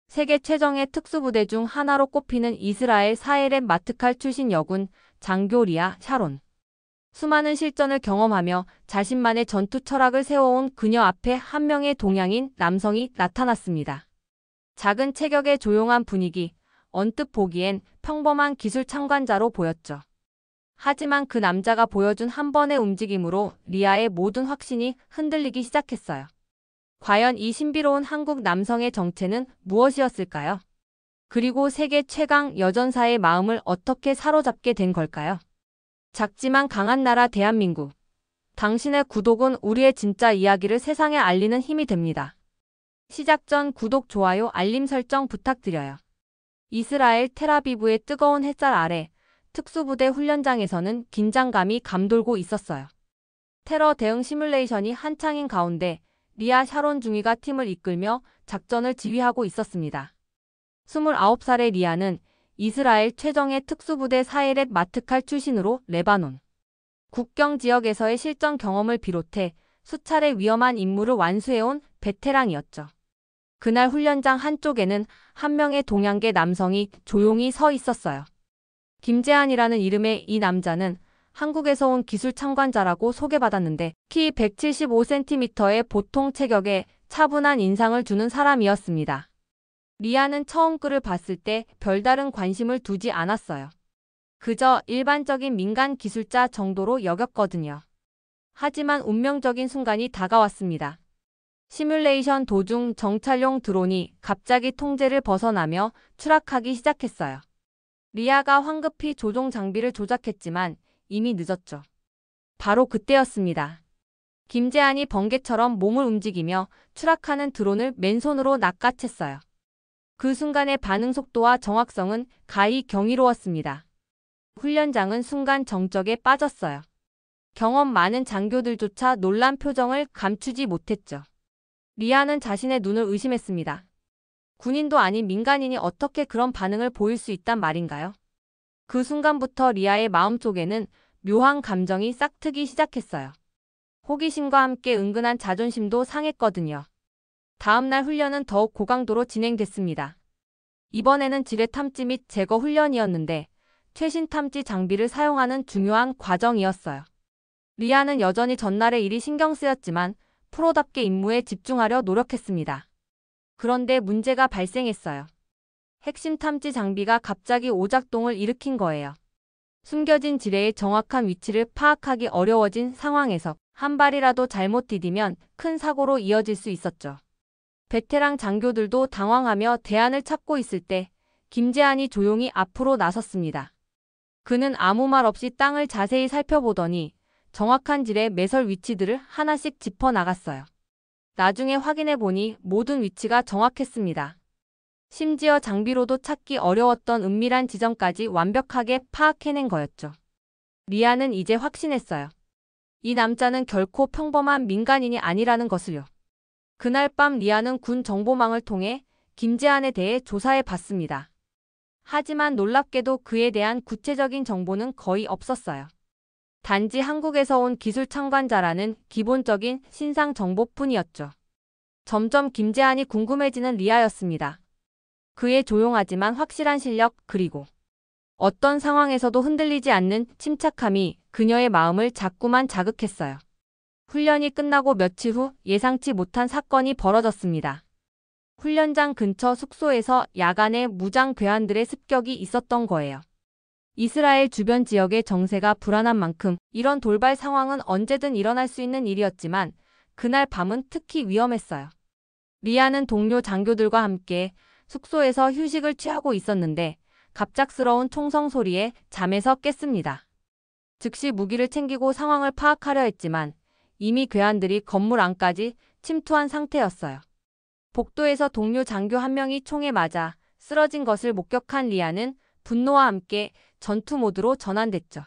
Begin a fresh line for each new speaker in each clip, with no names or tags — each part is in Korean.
세계 최정예 특수부대 중 하나로 꼽히는 이스라엘 사헬의 마트칼 출신 여군 장교 리아 샤론. 수많은 실전을 경험하며 자신만의 전투 철학을 세워온 그녀 앞에 한 명의 동양인 남성이 나타났습니다. 작은 체격의 조용한 분위기, 언뜻 보기엔 평범한 기술 참관자로 보였죠. 하지만 그 남자가 보여준 한 번의 움직임으로 리아의 모든 확신이 흔들리기 시작했어요. 과연 이 신비로운 한국 남성의 정체는 무엇이었을까요? 그리고 세계 최강 여전사의 마음을 어떻게 사로잡게 된 걸까요? 작지만 강한 나라 대한민국. 당신의 구독은 우리의 진짜 이야기를 세상에 알리는 힘이 됩니다. 시작 전 구독, 좋아요, 알림 설정 부탁드려요. 이스라엘 텔아비브의 뜨거운 햇살 아래 특수부대 훈련장에서는 긴장감이 감돌고 있었어요. 테러 대응 시뮬레이션이 한창인 가운데 리아 샤론 중위가 팀을 이끌며 작전을 지휘하고 있었습니다. 29살의 리아는 이스라엘 최정예 특수부대 사헬의 마트칼 출신으로 레바논 국경 지역에서의 실전 경험을 비롯해 수차례 위험한 임무를 완수해온 베테랑이었죠. 그날 훈련장 한쪽에는 한 명의 동양계 남성이 조용히 서 있었어요. 김재한이라는 이름의 이 남자는 한국에서 온 기술 참관자라고 소개받았는데 키 175cm의 보통 체격에 차분한 인상을 주는 사람이었습니다. 리아는 처음 그를 봤을 때 별다른 관심을 두지 않았어요. 그저 일반적인 민간 기술자 정도로 여겼거든요. 하지만 운명적인 순간이 다가왔습니다. 시뮬레이션 도중 정찰용 드론이 갑자기 통제를 벗어나며 추락하기 시작했어요. 리아가 황급히 조종 장비를 조작했지만 이미 늦었죠. 바로 그때였습니다. 김재한이 번개처럼 몸을 움직이며 추락하는 드론을 맨손으로 낚아챘어요. 그 순간의 반응 속도와 정확성은 가히 경이로웠습니다. 훈련장은 순간 정적에 빠졌어요. 경험 많은 장교들조차 놀란 표정을 감추지 못했죠. 리아는 자신의 눈을 의심했습니다. 군인도 아닌 민간인이 어떻게 그런 반응을 보일 수 있단 말인가요? 그 순간부터 리아의 마음속에는 묘한 감정이 싹트기 시작했어요. 호기심과 함께 은근한 자존심도 상했거든요. 다음날 훈련은 더욱 고강도로 진행됐습니다. 이번에는 지뢰 탐지 및 제거 훈련이었는데 최신 탐지 장비를 사용하는 중요한 과정이었어요. 리아는 여전히 전날의 일이 신경 쓰였지만 프로답게 임무에 집중하려 노력했습니다. 그런데 문제가 발생했어요. 핵심 탐지 장비가 갑자기 오작동을 일으킨 거예요. 숨겨진 지뢰의 정확한 위치를 파악하기 어려워진 상황에서 한 발이라도 잘못 디디면 큰 사고로 이어질 수 있었죠. 베테랑 장교들도 당황하며 대안을 찾고 있을 때 김재한이 조용히 앞으로 나섰습니다. 그는 아무 말 없이 땅을 자세히 살펴보더니 정확한 지뢰 매설 위치들을 하나씩 짚어나갔어요. 나중에 확인해보니 모든 위치가 정확했습니다. 심지어 장비로도 찾기 어려웠던 은밀한 지점까지 완벽하게 파악해낸 거였죠. 리아는 이제 확신했어요. 이 남자는 결코 평범한 민간인이 아니라는 것을요. 그날 밤 리아는 군 정보망을 통해 김재한에 대해 조사해 봤습니다. 하지만 놀랍게도 그에 대한 구체적인 정보는 거의 없었어요. 단지 한국에서 온 기술 참관자라는 기본적인 신상 정보뿐이었죠. 점점 김재한이 궁금해지는 리아였습니다. 그의 조용하지만 확실한 실력 그리고 어떤 상황에서도 흔들리지 않는 침착함이 그녀의 마음을 자꾸만 자극했어요. 훈련이 끝나고 며칠 후 예상치 못한 사건이 벌어졌습니다. 훈련장 근처 숙소에서 야간에 무장 괴한들의 습격이 있었던 거예요. 이스라엘 주변 지역의 정세가 불안한 만큼 이런 돌발 상황은 언제든 일어날 수 있는 일이었지만 그날 밤은 특히 위험했어요. 리아는 동료 장교들과 함께 숙소에서 휴식을 취하고 있었는데 갑작스러운 총성 소리에 잠에서 깼습니다. 즉시 무기를 챙기고 상황을 파악하려 했지만 이미 괴한들이 건물 안까지 침투한 상태였어요. 복도에서 동료 장교 한 명이 총에 맞아 쓰러진 것을 목격한 리아는 분노와 함께 전투 모드로 전환됐죠.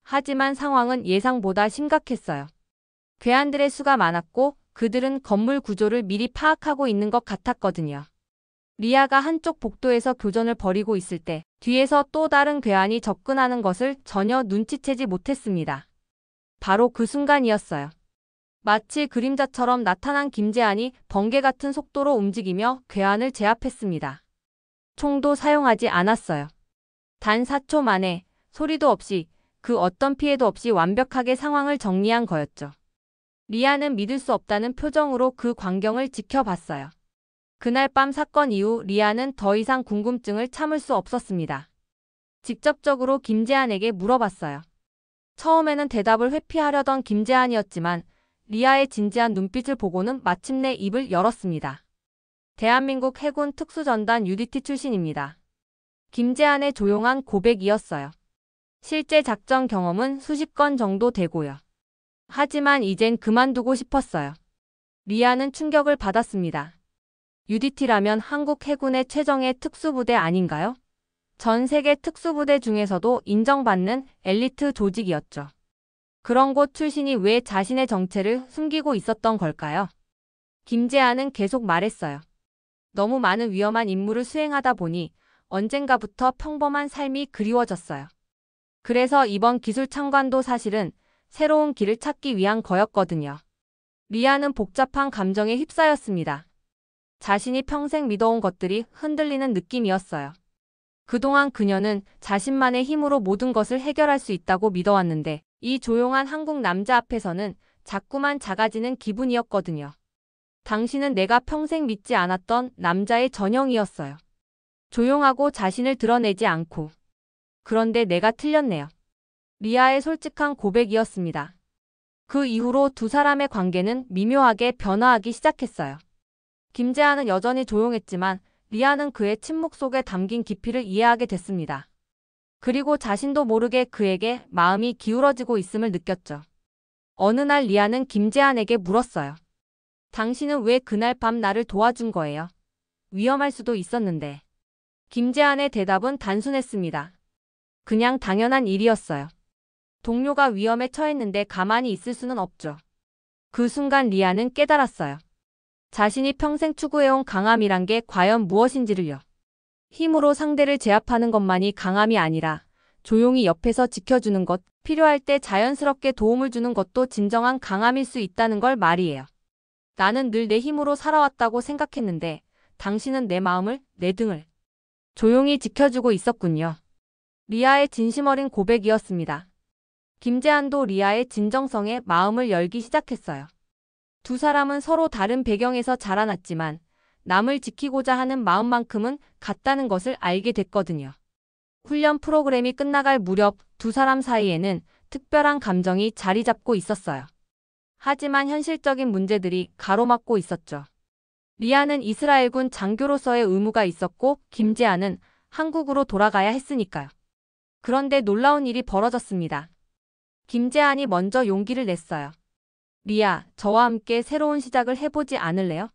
하지만 상황은 예상보다 심각했어요. 괴한들의 수가 많았고 그들은 건물 구조를 미리 파악하고 있는 것 같았거든요. 리아가 한쪽 복도에서 교전을 벌이고 있을 때 뒤에서 또 다른 괴한이 접근하는 것을 전혀 눈치채지 못했습니다. 바로 그 순간이었어요. 마치 그림자처럼 나타난 김재한이 번개 같은 속도로 움직이며 괴한을 제압했습니다. 총도 사용하지 않았어요. 단 4초 만에 소리도 없이 그 어떤 피해도 없이 완벽하게 상황을 정리한 거였죠. 리아는 믿을 수 없다는 표정으로 그 광경을 지켜봤어요. 그날 밤 사건 이후 리아는 더 이상 궁금증을 참을 수 없었습니다. 직접적으로 김재한에게 물어봤어요. 처음에는 대답을 회피하려던 김재한이었지만 리아의 진지한 눈빛을 보고는 마침내 입을 열었습니다. 대한민국 해군 특수전단 UDT 출신입니다. 김재한의 조용한 고백이었어요. 실제 작전 경험은 수십 건 정도 되고요. 하지만 이젠 그만두고 싶었어요. 리아는 충격을 받았습니다. UDT라면 한국 해군의 최정예 특수부대 아닌가요? 전 세계 특수부대 중에서도 인정받는 엘리트 조직이었죠. 그런 곳 출신이 왜 자신의 정체를 숨기고 있었던 걸까요? 김재한은 계속 말했어요. 너무 많은 위험한 임무를 수행하다 보니 언젠가부터 평범한 삶이 그리워졌어요. 그래서 이번 기술 참관도 사실은 새로운 길을 찾기 위한 거였거든요. 리아는 복잡한 감정에 휩싸였습니다. 자신이 평생 믿어온 것들이 흔들리는 느낌이었어요. 그동안 그녀는 자신만의 힘으로 모든 것을 해결할 수 있다고 믿어왔는데 이 조용한 한국 남자 앞에서는 자꾸만 작아지는 기분이었거든요. 당신은 내가 평생 믿지 않았던 남자의 전형이었어요. 조용하고 자신을 드러내지 않고. 그런데 내가 틀렸네요. 리아의 솔직한 고백이었습니다. 그 이후로 두 사람의 관계는 미묘하게 변화하기 시작했어요. 김재한은 여전히 조용했지만 리아는 그의 침묵 속에 담긴 깊이를 이해하게 됐습니다. 그리고 자신도 모르게 그에게 마음이 기울어지고 있음을 느꼈죠. 어느 날 리아는 김재한에게 물었어요. 당신은 왜 그날 밤 나를 도와준 거예요? 위험할 수도 있었는데. 김재한의 대답은 단순했습니다. 그냥 당연한 일이었어요. 동료가 위험에 처했는데 가만히 있을 수는 없죠. 그 순간 리아는 깨달았어요. 자신이 평생 추구해온 강함이란 게 과연 무엇인지를요. 힘으로 상대를 제압하는 것만이 강함이 아니라 조용히 옆에서 지켜주는 것, 필요할 때 자연스럽게 도움을 주는 것도 진정한 강함일 수 있다는 걸 말이에요. 나는 늘 내 힘으로 살아왔다고 생각했는데 당신은 내 마음을, 내 등을 조용히 지켜주고 있었군요. 리아의 진심 어린 고백이었습니다. 김재한도 리아의 진정성에 마음을 열기 시작했어요. 두 사람은 서로 다른 배경에서 자라났지만 남을 지키고자 하는 마음만큼은 같다는 것을 알게 됐거든요. 훈련 프로그램이 끝나갈 무렵 두 사람 사이에는 특별한 감정이 자리 잡고 있었어요. 하지만 현실적인 문제들이 가로막고 있었죠. 리아는 이스라엘군 장교로서의 의무가 있었고 김재한은 한국으로 돌아가야 했으니까요. 그런데 놀라운 일이 벌어졌습니다. 김재한이 먼저 용기를 냈어요. 리아, 저와 함께 새로운 시작을 해보지 않을래요?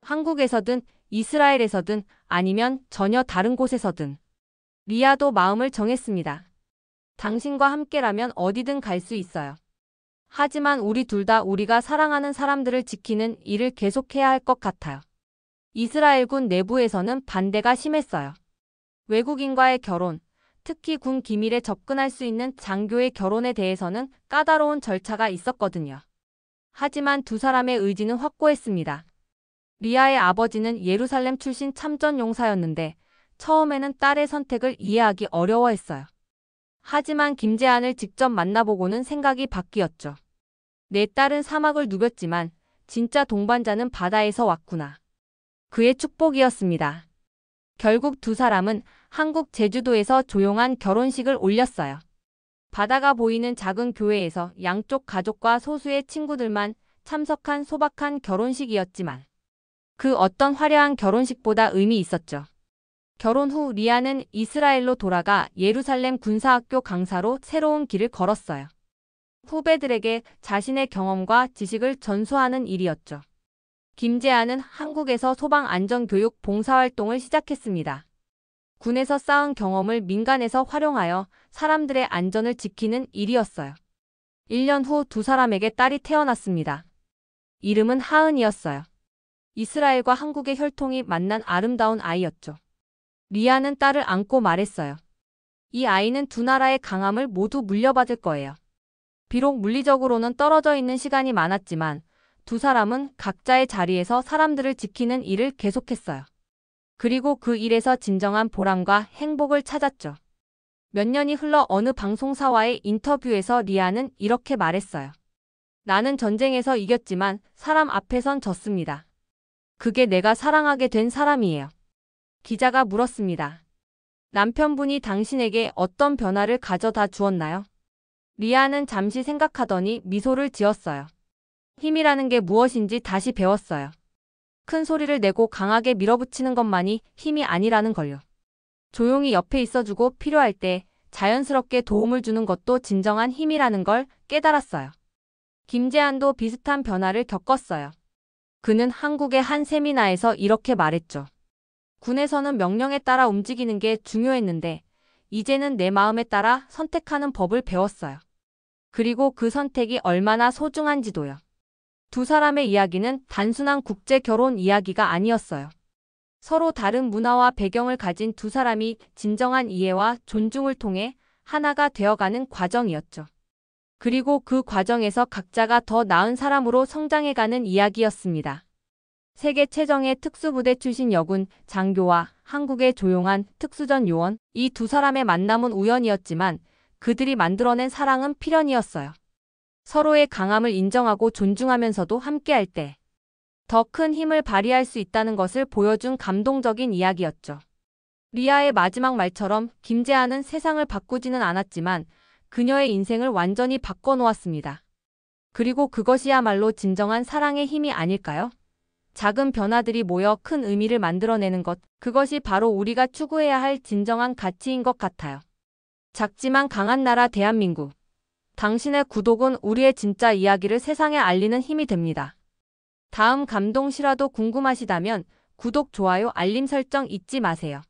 한국에서든 이스라엘에서든 아니면 전혀 다른 곳에서든. 리아도 마음을 정했습니다. 당신과 함께라면 어디든 갈 수 있어요. 하지만 우리 둘 다 우리가 사랑하는 사람들을 지키는 일을 계속해야 할 것 같아요. 이스라엘군 내부에서는 반대가 심했어요. 외국인과의 결혼, 특히 군 기밀에 접근할 수 있는 장교의 결혼에 대해서는 까다로운 절차가 있었거든요. 하지만 두 사람의 의지는 확고했습니다. 리아의 아버지는 예루살렘 출신 참전 용사였는데 처음에는 딸의 선택을 이해하기 어려워했어요. 하지만 김재한을 직접 만나보고는 생각이 바뀌었죠. 내 딸은 사막을 누볐지만 진짜 동반자는 바다에서 왔구나. 그의 축복이었습니다. 결국 두 사람은 한국 제주도에서 조용한 결혼식을 올렸어요. 바다가 보이는 작은 교회에서 양쪽 가족과 소수의 친구들만 참석한 소박한 결혼식이었지만 그 어떤 화려한 결혼식보다 의미 있었죠. 결혼 후 리아는 이스라엘로 돌아가 예루살렘 군사학교 강사로 새로운 길을 걸었어요. 후배들에게 자신의 경험과 지식을 전수하는 일이었죠. 김재한은 한국에서 소방안전교육 봉사활동을 시작했습니다. 군에서 쌓은 경험을 민간에서 활용하여 사람들의 안전을 지키는 일이었어요. 1년 후 두 사람에게 딸이 태어났습니다. 이름은 하은이었어요. 이스라엘과 한국의 혈통이 만난 아름다운 아이였죠. 리아는 딸을 안고 말했어요. 이 아이는 두 나라의 강함을 모두 물려받을 거예요. 비록 물리적으로는 떨어져 있는 시간이 많았지만 두 사람은 각자의 자리에서 사람들을 지키는 일을 계속했어요. 그리고 그 일에서 진정한 보람과 행복을 찾았죠. 몇 년이 흘러 어느 방송사와의 인터뷰에서 리아는 이렇게 말했어요. 나는 전쟁에서 이겼지만 사람 앞에선 졌습니다. 그게 내가 사랑하게 된 사람이에요. 기자가 물었습니다. 남편분이 당신에게 어떤 변화를 가져다 주었나요? 리아는 잠시 생각하더니 미소를 지었어요. 힘이라는 게 무엇인지 다시 배웠어요. 큰 소리를 내고 강하게 밀어붙이는 것만이 힘이 아니라는 걸요. 조용히 옆에 있어주고 필요할 때 자연스럽게 도움을 주는 것도 진정한 힘이라는 걸 깨달았어요. 김재한도 비슷한 변화를 겪었어요. 그는 한국의 한 세미나에서 이렇게 말했죠. 군에서는 명령에 따라 움직이는 게 중요했는데 이제는 내 마음에 따라 선택하는 법을 배웠어요. 그리고 그 선택이 얼마나 소중한지도요. 두 사람의 이야기는 단순한 국제 결혼 이야기가 아니었어요. 서로 다른 문화와 배경을 가진 두 사람이 진정한 이해와 존중을 통해 하나가 되어가는 과정이었죠. 그리고 그 과정에서 각자가 더 나은 사람으로 성장해가는 이야기였습니다. 세계 최정예 특수부대 출신 여군 장교와 한국의 조용한 특수전 요원, 이 두 사람의 만남은 우연이었지만 그들이 만들어낸 사랑은 필연이었어요. 서로의 강함을 인정하고 존중하면서도 함께할 때 더 큰 힘을 발휘할 수 있다는 것을 보여준 감동적인 이야기였죠. 리아의 마지막 말처럼 김재한은 세상을 바꾸지는 않았지만 그녀의 인생을 완전히 바꿔놓았습니다. 그리고 그것이야말로 진정한 사랑의 힘이 아닐까요? 작은 변화들이 모여 큰 의미를 만들어내는 것, 그것이 바로 우리가 추구해야 할 진정한 가치인 것 같아요. 작지만 강한 나라 대한민국. 당신의 구독은 우리의 진짜 이야기를 세상에 알리는 힘이 됩니다. 다음 감동 실화도 궁금하시다면 구독, 좋아요, 알림 설정 잊지 마세요.